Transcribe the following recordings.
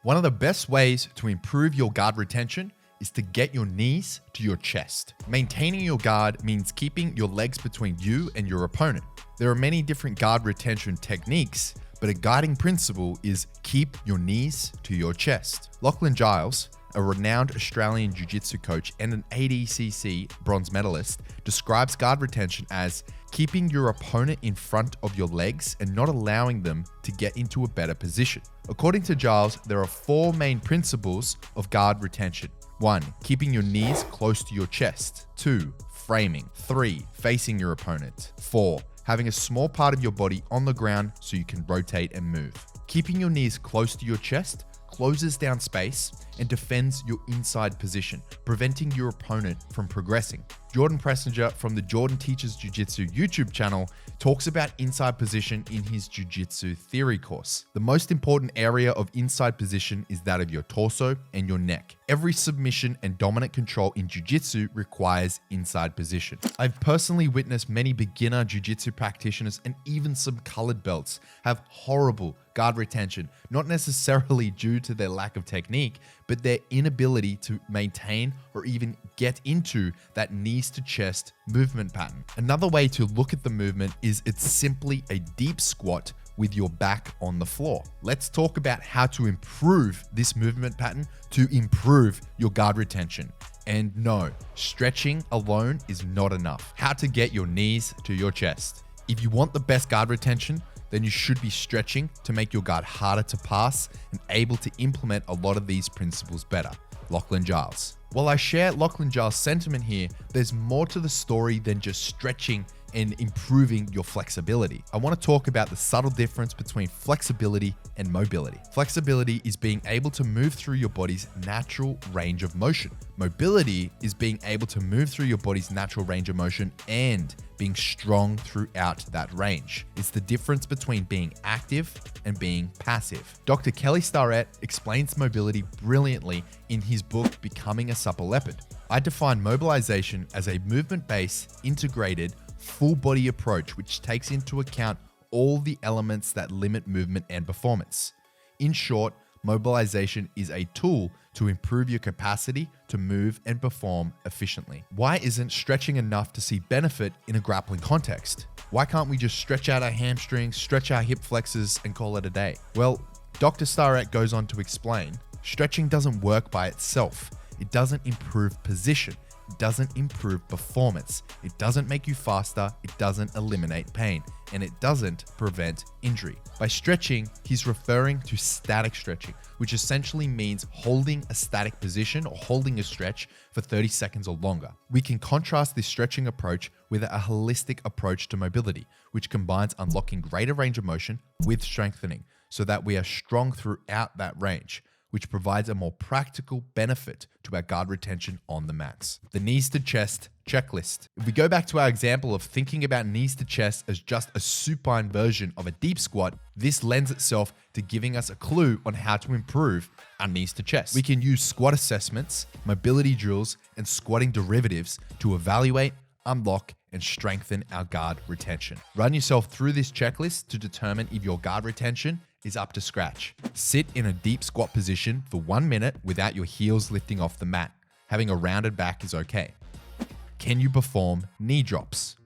One of the best ways to improve your guard retention is to get your knees to your chest. Maintaining your guard means keeping your legs between you and your opponent. There are many different guard retention techniques, but a guiding principle is keep your knees to your chest. Lachlan Giles, a renowned Australian jiu-jitsu coach and an ADCC bronze medalist, describes guard retention as keeping your opponent in front of your legs and not allowing them to get into a better position. According to Giles, there are 4 main principles of guard retention. 1. Keeping your knees close to your chest. 2. Framing. 3. Facing your opponent. 4. Having a small part of your body on the ground so you can rotate and move. Keeping your knees close to your chest closes down space and defends your inside position, preventing your opponent from progressing. Jordan Pressinger from the Jordan Teaches Jiu-Jitsu YouTube channel talks about inside position in his Jiu-Jitsu theory course. The most important area of inside position is that of your torso and your neck. Every submission and dominant control in Jiu-Jitsu requires inside position. I've personally witnessed many beginner Jiu-Jitsu practitioners and even some colored belts have horrible guard retention, not necessarily due to their lack of technique, but their inability to maintain or even get into that knees to chest movement pattern. Another way to look at the movement is it's simply a deep squat with your back on the floor. Let's talk about how to improve this movement pattern to improve your guard retention. And no, stretching alone is not enough. How to get your knees to your chest. If you want the best guard retention, then you should be stretching to make your guard harder to pass and able to implement a lot of these principles better. Lachlan Giles. While I share Lachlan Giles' sentiment here, there's more to the story than just stretching and improving your flexibility. I want to talk about the subtle difference between flexibility and mobility. Flexibility is being able to move through your body's natural range of motion. Mobility is being able to move through your body's natural range of motion and being strong throughout that range. It's the difference between being active and being passive. Dr. Kelly Starrett explains mobility brilliantly in his book, Becoming a Supple Leopard. I define mobilization as a movement-based, integrated, full body approach which takes into account all the elements that limit movement and performance. In short, mobilization is a tool to improve your capacity to move and perform efficiently. Why isn't stretching enough to see benefit in a grappling context? Why can't we just stretch out our hamstrings, stretch our hip flexors, and call it a day? Well, Dr. Starrett goes on to explain, stretching doesn't work by itself. It doesn't improve position. It doesn't improve performance. It doesn't make you faster. It doesn't eliminate pain. And it doesn't prevent injury. By stretching, he's referring to static stretching, which essentially means holding a static position or holding a stretch for 30 seconds or longer. We can contrast this stretching approach with a holistic approach to mobility, which combines unlocking greater range of motion with strengthening so that we are strong throughout that range, which provides a more practical benefit to our guard retention on the mats. The knees to chest checklist. If we go back to our example of thinking about knees to chest as just a supine version of a deep squat, this lends itself to giving us a clue on how to improve our knees to chest. We can use squat assessments, mobility drills, and squatting derivatives to evaluate, unlock, and strengthen our guard retention. Run yourself through this checklist to determine if your guard retention is up to scratch. Sit in a deep squat position for 1 minute without your heels lifting off the mat. Having a rounded back is okay. Can you perform knee drops?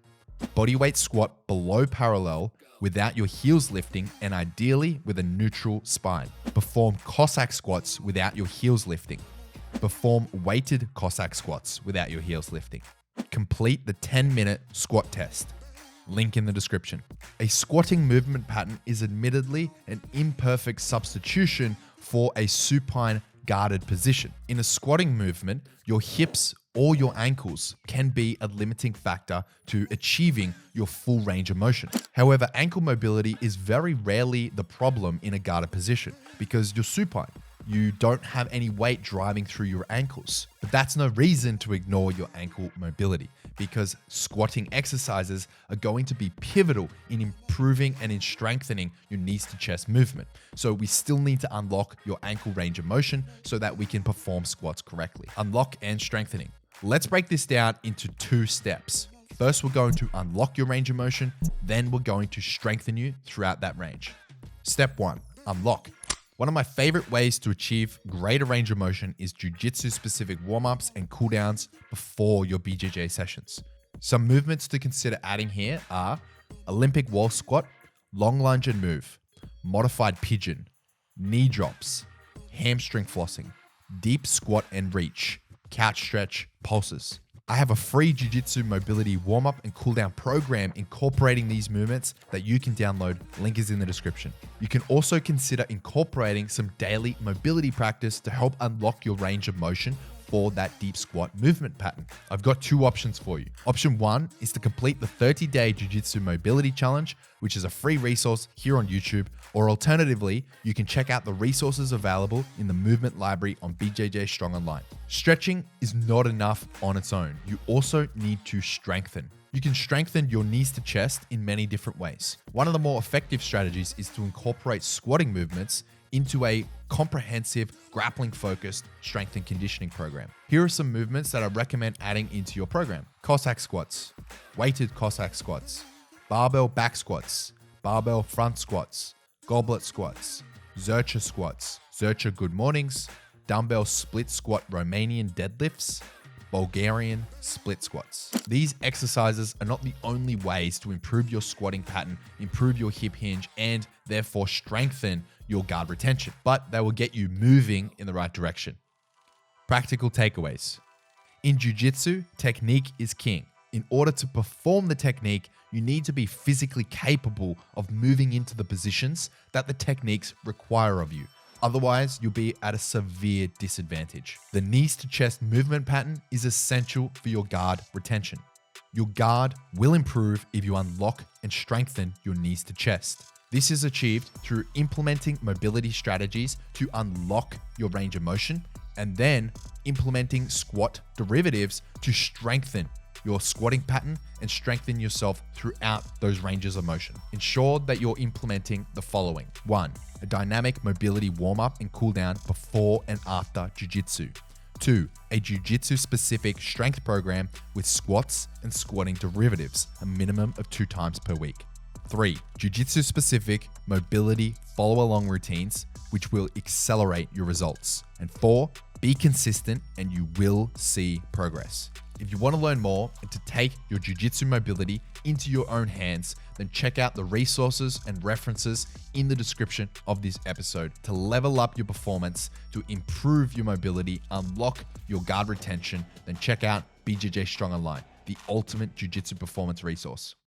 Bodyweight squat below parallel without your heels lifting and ideally with a neutral spine. Perform Cossack squats without your heels lifting. Perform weighted Cossack squats without your heels lifting. Complete the 10-minute squat test. Link in the description. A squatting movement pattern is admittedly an imperfect substitution for a supine guarded position. In a squatting movement, your hips or your ankles can be a limiting factor to achieving your full range of motion. However, ankle mobility is very rarely the problem in a guarded position because you're supine. You don't have any weight driving through your ankles. But that's no reason to ignore your ankle mobility because squatting exercises are going to be pivotal in improving and in strengthening your knees to chest movement. So we still need to unlock your ankle range of motion so that we can perform squats correctly. Unlock and strengthening. Let's break this down into 2 steps. First, we're going to unlock your range of motion, then we're going to strengthen you throughout that range. Step 1, unlock. One of my favorite ways to achieve greater range of motion is jiu-jitsu specific warm-ups and cooldowns before your BJJ sessions. Some movements to consider adding here are Olympic wall squat, long lunge and move, modified pigeon, knee drops, hamstring flossing, deep squat and reach, couch stretch, pulses. I have a free jiu-jitsu mobility warm-up and cool-down program incorporating these movements that you can download. Link is in the description. You can also consider incorporating some daily mobility practice to help unlock your range of motion for that deep squat movement pattern. I've got two options for you. Option one is to complete the 30-day Jiu-Jitsu Mobility Challenge, which is a free resource here on YouTube, or alternatively, you can check out the resources available in the movement library on BJJ Strong Online. Stretching is not enough on its own. You also need to strengthen. You can strengthen your knees to chest in many different ways. One of the more effective strategies is to incorporate squatting movements into a comprehensive, grappling-focused strength and conditioning program. Here are some movements that I recommend adding into your program. Cossack squats, weighted Cossack squats, barbell back squats, barbell front squats, goblet squats, Zercher squats, Zercher good mornings, dumbbell split squat Romanian deadlifts, Bulgarian split squats. These exercises are not the only ways to improve your squatting pattern, improve your hip hinge, and therefore strengthen your guard retention, but they will get you moving in the right direction. Practical takeaways. In jiu-jitsu, technique is king. In order to perform the technique, you need to be physically capable of moving into the positions that the techniques require of you. Otherwise, you'll be at a severe disadvantage. The knees to chest movement pattern is essential for your guard retention. Your guard will improve if you unlock and strengthen your knees to chest. This is achieved through implementing mobility strategies to unlock your range of motion, and then implementing squat derivatives to strengthen your squatting pattern and strengthen yourself throughout those ranges of motion. Ensure that you're implementing the following. 1. A dynamic mobility warm-up and cool-down before and after jiu-jitsu. 2. A jiu-jitsu specific strength program with squats and squatting derivatives, a minimum of 2 times per week. 3. Jiu-jitsu specific mobility follow-along routines, which will accelerate your results. And 4. Be consistent and you will see progress. If you want to learn more and to take your jiu-jitsu mobility into your own hands, then check out the resources and references in the description of this episode to level up your performance, to improve your mobility, unlock your guard retention. Then check out BJJ Strong Online, the ultimate jiu-jitsu performance resource.